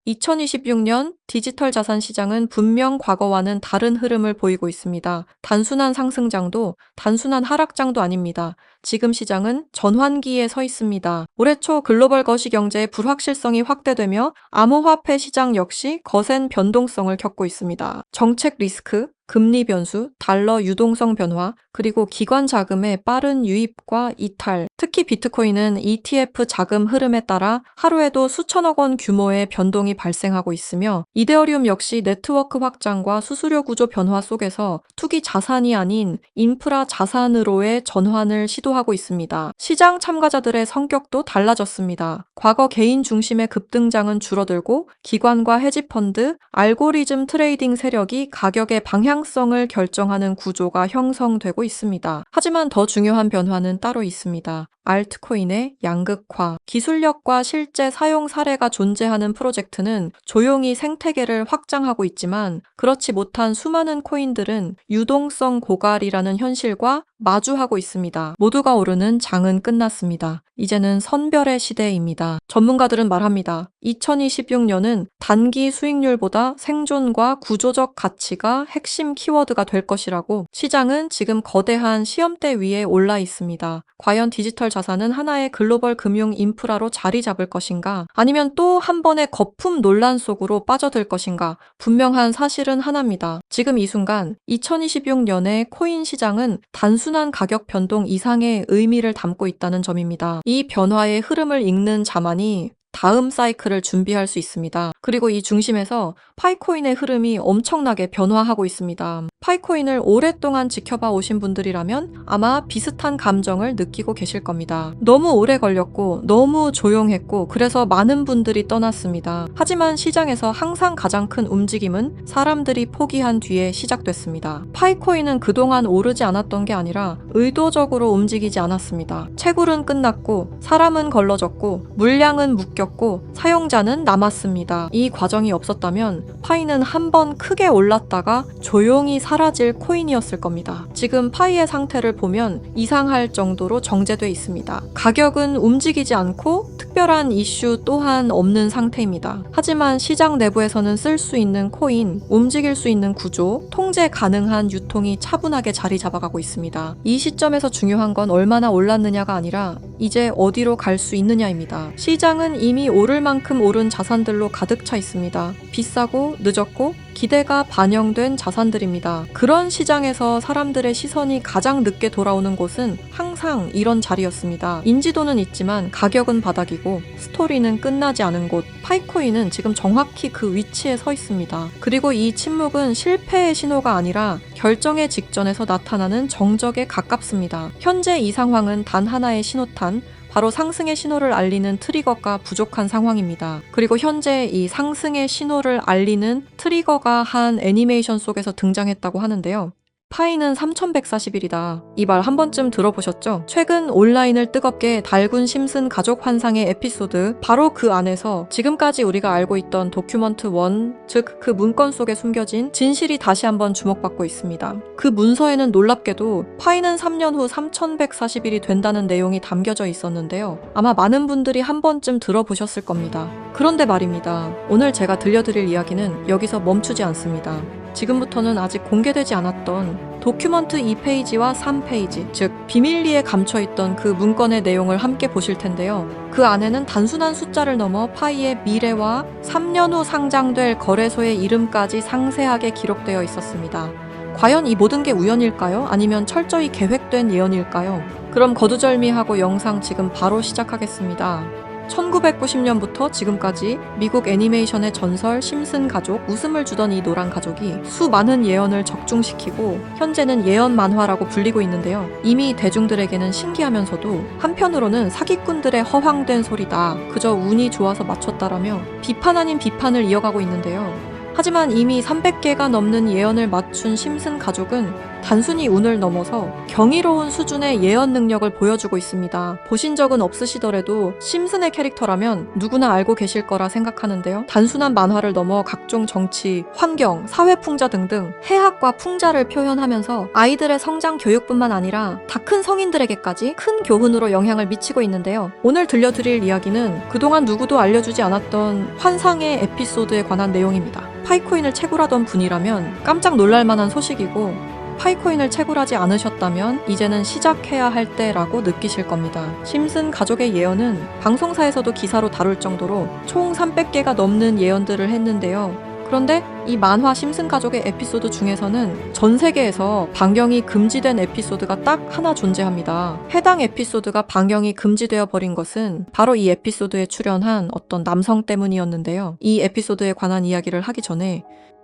2026년 디지털 자산 시장은 분명 과거와는 다른 흐름을 보이고 있습니다. 단순한 상승장도 단순한 하락장도 아닙니다. 지금 시장은 전환기에 서 있습니다. 올해 초 글로벌 거시 경제의 불확실성이 확대되며 암호화폐 시장 역시 거센 변동성을 겪고 있습니다. 정책 리스크, 금리 변수, 달러 유동성 변화, 그리고 기관 자금의 빠른 유입과 이탈, 특히 비트코인은 ETF 자금 흐름에 따라 하루에도 수천억 원 규모의 변동이 발생하고 있으며 이데어리움 역시 네트워크 확장과 수수료 구조 변화 속에서 투기 자산이 아닌 인프라 자산으로의 전환을 시도하고 있습니다. 시장 참가자들의 성격도 달라졌습니다. 과거 개인 중심의 급등장은 줄어들고 기관과 헤지펀드, 알고리즘 트레이딩 세력이 가격의 방향성을 결정하는 구조가 형성되고 있습니다. 하지만 더 중요한 변화는 따로 있습니다. 알트코인의 양극화, 기술력과 실제 사용 사례가 존재하는 프로젝트는 조용히 생태계를 확장하고 있지만 그렇지 못한 수많은 코인들은 유동성 고갈이라는 현실과 마주하고 있습니다. 모두가 오르는 장은 끝났습니다. 이제는 선별의 시대입니다. 전문가들은 말합니다. 2026년은 단기 수익률보다 생존과 구조적 가치가 핵심 키워드가 될 것이라고. 시장은 지금 거대한 시험대 위에 올라 있습니다. 과연 디지털 자산은 하나의 글로벌 금융 인프라로 자리 잡을 것인가? 아니면 또 한 번의 거품 논란 속으로 빠져들 것인가? 분명한 사실은 하나입니다. 지금 이 순간 2026년의 코인 시장은 단순한 가격 변동 이상의 의미를 담고 있다는 점입니다. 이 변화의 흐름을 읽는 자만이 다음 사이클을 준비할 수 있습니다. 그리고 이 중심에서 파이코인의 흐름이 엄청나게 변화하고 있습니다. 파이코인을 오랫동안 지켜봐 오신 분들이라면 아마 비슷한 감정을 느끼고 계실 겁니다. 너무 오래 걸렸고 너무 조용했고 그래서 많은 분들이 떠났습니다. 하지만 시장에서 항상 가장 큰 움직임은 사람들이 포기한 뒤에 시작됐습니다. 파이코인은 그동안 오르지 않았던 게 아니라 의도적으로 움직이지 않았습니다. 채굴은 끝났고 사람은 걸러졌고 물량은 묶였고 사용자는 남았습니다. 이 과정이 없었다면 파이는 한 번 크게 올랐다가 조용히 사라질 코인이었을 겁니다. 지금 파이의 상태를 보면 이상할 정도로 정제돼 있습니다. 가격은 움직이지 않고 특별한 이슈 또한 없는 상태입니다. 하지만 시장 내부에서는 쓸 수 있는 코인, 움직일 수 있는 구조, 통제 가능한 유통이 차분하게 자리 잡아가고 있습니다. 이 시점에서 중요한 건 얼마나 올랐느냐가 아니라 이제 어디로 갈 수 있느냐입니다. 시장은 이미 오를 만큼 오른 자산들로 가득 차 있습니다. 비싸고 늦었고 기대가 반영된 자산들입니다. 그런 시장에서 사람들의 시선이 가장 늦게 돌아오는 곳은 항상 이런 자리였습니다. 인지도는 있지만 가격은 바닥이고 스토리는 끝나지 않은 곳. 파이코인은 지금 정확히 그 위치에 서 있습니다. 그리고 이 침묵은 실패의 신호가 아니라 결정의 직전에서 나타나는 정적에 가깝습니다. 현재 이 상황은 단 하나의 신호탄, 바로 상승의 신호를 알리는 트리거가 부족한 상황입니다. 그리고 현재 이 상승의 신호를 알리는 트리거가 한 애니메이션 속에서 등장했다고 하는데요. 파이는 3140일이다. 이 말 한 번쯤 들어보셨죠? 최근 온라인을 뜨겁게 달군 심슨 가족 환상의 에피소드, 바로 그 안에서 지금까지 우리가 알고 있던 도큐먼트 1, 즉 그 문건 속에 숨겨진 진실이 다시 한번 주목받고 있습니다. 그 문서에는 놀랍게도 파이는 3년 후 3140일이 된다는 내용이 담겨져 있었는데요. 아마 많은 분들이 한 번쯤 들어보셨을 겁니다. 그런데 말입니다. 오늘 제가 들려드릴 이야기는 여기서 멈추지 않습니다. 지금부터는 아직 공개되지 않았던 도큐먼트 2페이지와 3페이지, 즉 비밀리에 감춰있던 그 문건의 내용을 함께 보실 텐데요. 그 안에는 단순한 숫자를 넘어 파이의 미래와 3년 후 상장될 거래소의 이름까지 상세하게 기록되어 있었습니다. 과연 이 모든 게 우연일까요? 아니면 철저히 계획된 예언일까요? 그럼 거두절미하고 영상 지금 바로 시작하겠습니다. 1990년부터 지금까지 미국 애니메이션의 전설 심슨 가족, 웃음을 주던 이 노란 가족이 수많은 예언을 적중시키고 현재는 예언 만화라고 불리고 있는데요. 이미 대중들에게는 신기하면서도 한편으로는 사기꾼들의 허황된 소리다, 그저 운이 좋아서 맞췄다라며 비판 아닌 비판을 이어가고 있는데요. 하지만 이미 300개가 넘는 예언을 맞춘 심슨 가족은 단순히 운을 넘어서 경이로운 수준의 예언 능력을 보여주고 있습니다. 보신 적은 없으시더라도 심슨의 캐릭터라면 누구나 알고 계실 거라 생각하는데요. 단순한 만화를 넘어 각종 정치, 환경, 사회 풍자 등등 해학과 풍자를 표현하면서 아이들의 성장 교육뿐만 아니라 다 큰 성인들에게까지 큰 교훈으로 영향을 미치고 있는데요. 오늘 들려드릴 이야기는 그동안 누구도 알려주지 않았던 환상의 에피소드에 관한 내용입니다. 파이코인을 채굴하던 분이라면 깜짝 놀랄만한 소식이고, 파이코인을 채굴하지 않으셨다면 이제는 시작해야 할 때라고 느끼실 겁니다. 심슨 가족의 예언은 방송사에서도 기사로 다룰 정도로 총 300개가 넘는 예언들을 했는데요. 그런데 이 만화 심슨 가족의 에피소드 중에서는 전 세계에서 방영이 금지된 에피소드가 딱 하나 존재합니다. 해당 에피소드가 방영이 금지되어 버린 것은 바로 이 에피소드에 출연한 어떤 남성 때문이었는데요. 이 에피소드에 관한 이야기를 하기 전에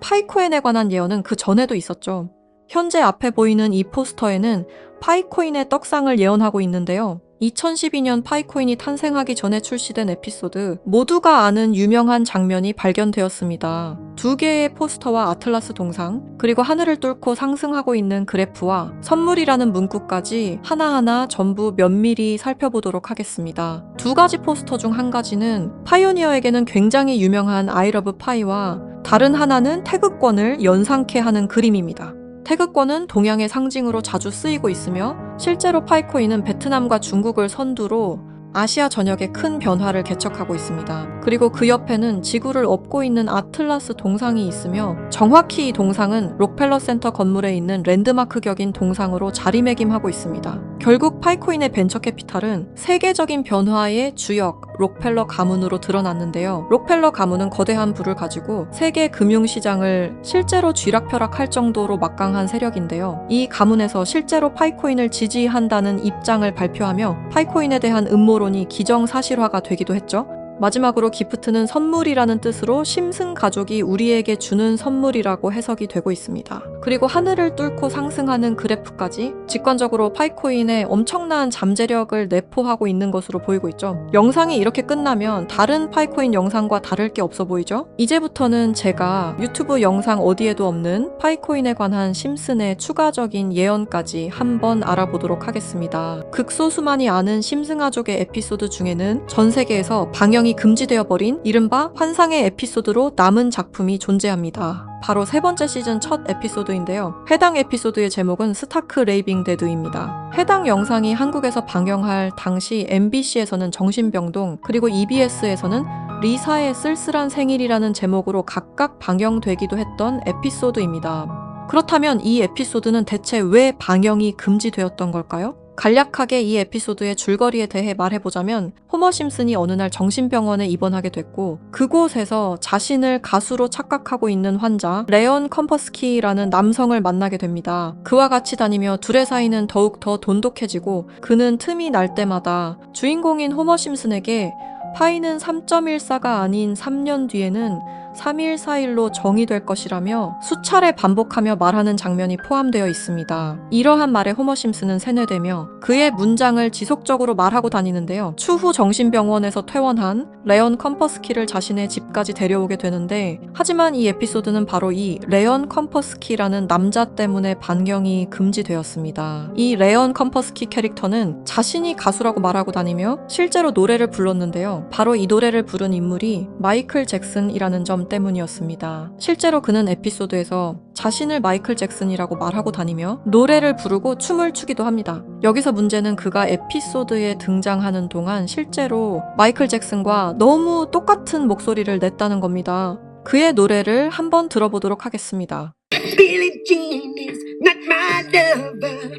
파이코인에 관한 예언은 그 전에도 있었죠. 현재 앞에 보이는 이 포스터에는 파이코인의 떡상을 예언하고 있는데요. 2012년 파이코인이 탄생하기 전에 출시된 에피소드, 모두가 아는 유명한 장면이 발견되었습니다. 2개의 포스터와 아틀라스 동상, 그리고 하늘을 뚫고 상승하고 있는 그래프와 선물이라는 문구까지 하나하나 전부 면밀히 살펴보도록 하겠습니다. 2가지 포스터 중 한 가지는 파이오니어에게는 굉장히 유명한 I love 파이와 다른 하나는 태극권을 연상케 하는 그림입니다. 태극권은 동양의 상징으로 자주 쓰이고 있으며 실제로 파이코인은 베트남과 중국을 선두로 아시아 전역에 큰 변화를 개척하고 있습니다. 그리고 그 옆에는 지구를 업고 있는 아틀라스 동상이 있으며 정확히 이 동상은 록펠러 센터 건물에 있는 랜드마크 격인 동상으로 자리매김하고 있습니다. 결국 파이코인의 벤처 캐피탈은 세계적인 변화의 주역 록펠러 가문으로 드러났는데요. 록펠러 가문은 거대한 부를 가지고 세계 금융시장을 실제로 쥐락펴락할 정도로 막강한 세력인데요. 이 가문에서 실제로 파이코인을 지지한다는 입장을 발표하며 파이코인에 대한 음모론이 기정사실화가 되기도 했죠. 마지막으로 기프트는 선물이라는 뜻으로 심슨 가족이 우리에게 주는 선물이라고 해석이 되고 있습니다. 그리고 하늘을 뚫고 상승하는 그래프까지 직관적으로 파이코인의 엄청난 잠재력을 내포하고 있는 것으로 보이고 있죠. 영상이 이렇게 끝나면 다른 파이코인 영상과 다를 게 없어 보이죠? 이제부터는 제가 유튜브 영상 어디에도 없는 파이코인에 관한 심슨의 추가적인 예언까지 한번 알아보도록 하겠습니다. 극소수만이 아는 심슨 가족의 에피소드 중에는 전 세계에서 방영이 금지되어 버린 이른바 환상의 에피소드로 남은 작품이 존재합니다. 바로 3번째 시즌 첫 에피소드인데요. 해당 에피소드의 제목은 스타크 레이빙 데드입니다. 해당 영상이 한국에서 방영할 당시 MBC에서는 정신병동, 그리고 EBS에서는 리사의 쓸쓸한 생일이라는 제목으로 각각 방영되기도 했던 에피소드입니다. 그렇다면 이 에피소드는 대체 왜 방영이 금지되었던 걸까요? 간략하게 이 에피소드의 줄거리에 대해 말해보자면 호머 심슨이 어느 날 정신병원에 입원하게 됐고 그곳에서 자신을 가수로 착각하고 있는 환자 레온 컴퍼스키라는 남성을 만나게 됩니다. 그와 같이 다니며 둘의 사이는 더욱 더 돈독해지고 그는 틈이 날 때마다 주인공인 호머 심슨에게 파이는 3.14가 아닌 3년 뒤에는 3.141로 정의될 것이라며 수차례 반복하며 말하는 장면이 포함되어 있습니다. 이러한 말에 호머 심슨은 세뇌되며 그의 문장을 지속적으로 말하고 다니는데요. 추후 정신병원에서 퇴원한 레온 컴퍼스키를 자신의 집까지 데려오게 되는데 하지만 이 에피소드는 바로 이 레온 컴퍼스키라는 남자 때문에 방영이 금지되었습니다. 이 레온 컴퍼스키 캐릭터는 자신이 가수라고 말하고 다니며 실제로 노래를 불렀는데요. 바로 이 노래를 부른 인물이 마이클 잭슨이라는 점 때문이었습니다. 실제로 그는 에피소드에서 자신을 마이클 잭슨이라고 말하고 다니며 노래를 부르고 춤을 추기도 합니다. 여기서 문제는 그가 에피소드에 등장하는 동안 실제로 마이클 잭슨과 너무 똑같은 목소리를 냈다는 겁니다. 그의 노래를 한번 들어보도록 하겠습니다. Billie Jean is not my lover.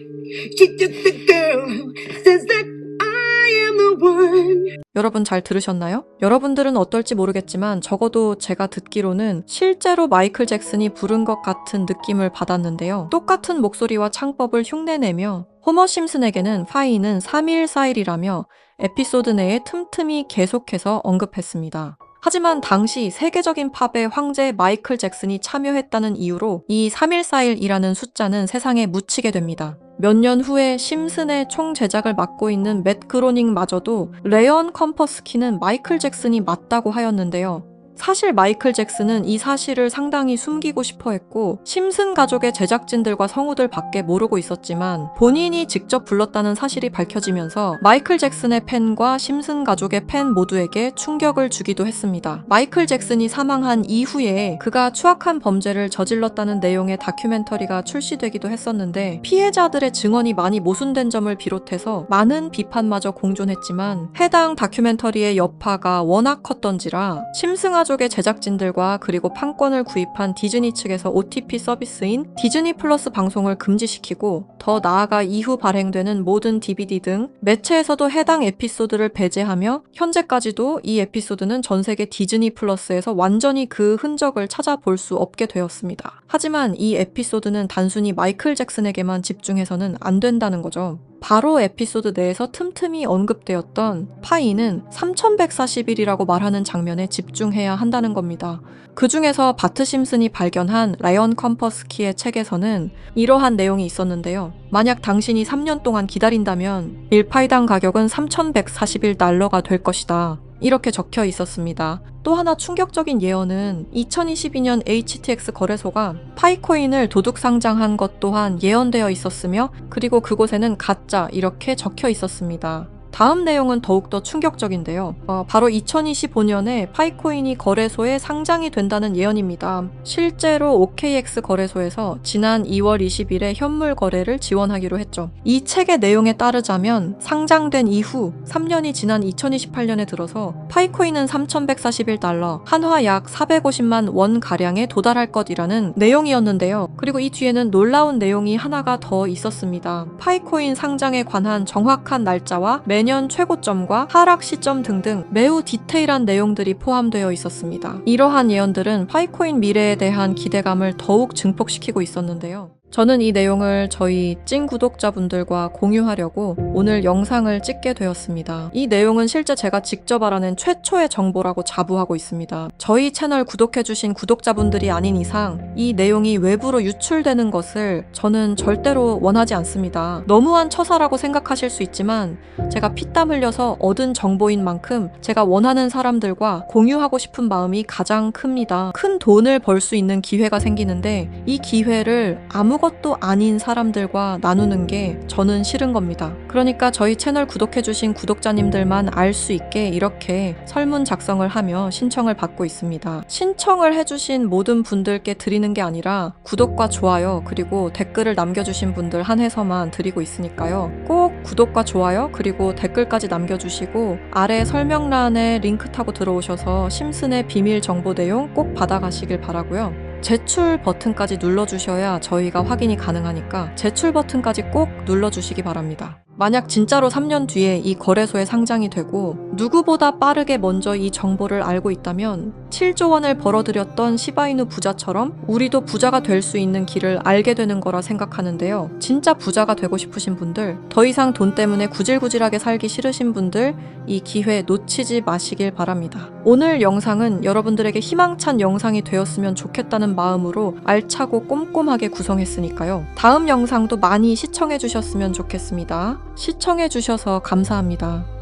She took the girl who says that I am the one. 여러분 잘 들으셨나요? 여러분들은 어떨지 모르겠지만 적어도 제가 듣기로는 실제로 마이클 잭슨이 부른 것 같은 느낌을 받았는데요. 똑같은 목소리와 창법을 흉내내며 호머 심슨에게는 파이는 3.141이라며 에피소드 내에 틈틈이 계속해서 언급했습니다. 하지만 당시 세계적인 팝의 황제 마이클 잭슨이 참여했다는 이유로 이 3.141이라는 숫자는 세상에 묻히게 됩니다. 몇 년 후에 심슨의 총 제작을 맡고 있는 맷 그로닝마저도 레온 컴퍼스키는 마이클 잭슨이 맞다고 하였는데요. 사실 마이클 잭슨은 이 사실을 상당히 숨기고 싶어 했고 심슨 가족의 제작진들과 성우들 밖에 모르고 있었지만 본인이 직접 불렀다는 사실이 밝혀지면서 마이클 잭슨의 팬과 심슨 가족의 팬 모두에게 충격을 주기도 했습니다. 마이클 잭슨이 사망한 이후에 그가 추악한 범죄를 저질렀다는 내용의 다큐멘터리가 출시되기도 했었는데 피해자들의 증언이 많이 모순된 점을 비롯해서 많은 비판마저 공존했지만 해당 다큐멘터리의 여파가 워낙 컸던지라 심슨 가족의 제작진들과 그리고 판권을 구입한 디즈니 측에서 OTP 서비스인 디즈니 플러스 방송을 금지시키고 더 나아가 이후 발행되는 모든 DVD 등 매체에서도 해당 에피소드를 배제하며 현재까지도 이 에피소드는 전 세계 디즈니 플러스에서 완전히 그 흔적을 찾아볼 수 없게 되었습니다. 하지만 이 에피소드는 단순히 마이클 잭슨에게만 집중해서는 안 된다는 거죠. 바로 에피소드 내에서 틈틈이 언급되었던 파이는 3140일이라고 말하는 장면에 집중해야 한다는 겁니다. 그 중에서 바트 심슨이 발견한 라이언 컴퍼스키의 책에서는 이러한 내용이 있었는데요. 만약 당신이 3년 동안 기다린다면 밀파이당 가격은 3141달러가 될 것이다. 이렇게 적혀 있었습니다. 또 하나 충격적인 예언은 2022년 HTX 거래소가 파이코인을 도둑 상장한 것 또한 예언되어 있었으며 그리고 그곳에는 가짜 이렇게 적혀 있었습니다. 다음 내용은 더욱더 충격적인데요. 바로 2025년에 파이코인이 거래소에 상장이 된다는 예언입니다. 실제로 OKX 거래소에서 지난 2월 20일에 현물 거래를 지원하기로 했죠. 이 책의 내용에 따르자면 상장된 이후 3년이 지난 2028년에 들어서 파이코인은 3141달러, 한화 약 450만 원 가량에 도달할 것이라는 내용이었는데요. 그리고 이 뒤에는 놀라운 내용이 하나가 더 있었습니다. 파이코인 상장에 관한 정확한 날짜와 매년 최고점과 하락 시점 등등 매우 디테일한 내용들이 포함되어 있었습니다. 이러한 예언들은 파이코인 미래에 대한 기대감을 더욱 증폭시키고 있었는데요. 저는 이 내용을 저희 찐 구독자분들과 공유하려고 오늘 영상을 찍게 되었습니다. 이 내용은 실제 제가 직접 알아낸 최초의 정보라고 자부하고 있습니다. 저희 채널 구독해주신 구독자분들이 아닌 이상 이 내용이 외부로 유출되는 것을 저는 절대로 원하지 않습니다. 너무한 처사라고 생각하실 수 있지만 제가 피땀 흘려서 얻은 정보인 만큼 제가 원하는 사람들과 공유하고 싶은 마음이 가장 큽니다. 큰 돈을 벌 수 있는 기회가 생기는데 이 기회를 아무것도 아닌 사람들과 나누는 게 저는 싫은 겁니다. 그러니까 저희 채널 구독해주신 구독자님들만 알 수 있게 이렇게 설문 작성을 하며 신청을 받고 있습니다. 신청을 해주신 모든 분들께 드리는 게 아니라 구독과 좋아요 그리고 댓글을 남겨주신 분들 한해서만 드리고 있으니까요. 꼭 구독과 좋아요 그리고 댓글까지 남겨주시고 아래 설명란에 링크 타고 들어오셔서 심슨의 비밀 정보 내용 꼭 받아가시길 바라고요. 제출 버튼까지 눌러주셔야 저희가 확인이 가능하니까 제출 버튼까지 꼭 눌러주시기 바랍니다. 만약 진짜로 3년 뒤에 이 거래소에 상장이 되고 누구보다 빠르게 먼저 이 정보를 알고 있다면 7조 원을 벌어들였던 시바이누 부자처럼 우리도 부자가 될 수 있는 길을 알게 되는 거라 생각하는데요. 진짜 부자가 되고 싶으신 분들, 더 이상 돈 때문에 구질구질하게 살기 싫으신 분들 이 기회 놓치지 마시길 바랍니다. 오늘 영상은 여러분들에게 희망찬 영상이 되었으면 좋겠다는 마음으로 알차고 꼼꼼하게 구성했으니까요. 다음 영상도 많이 시청해 주셨으면 좋겠습니다. 시청해 주셔서 감사합니다.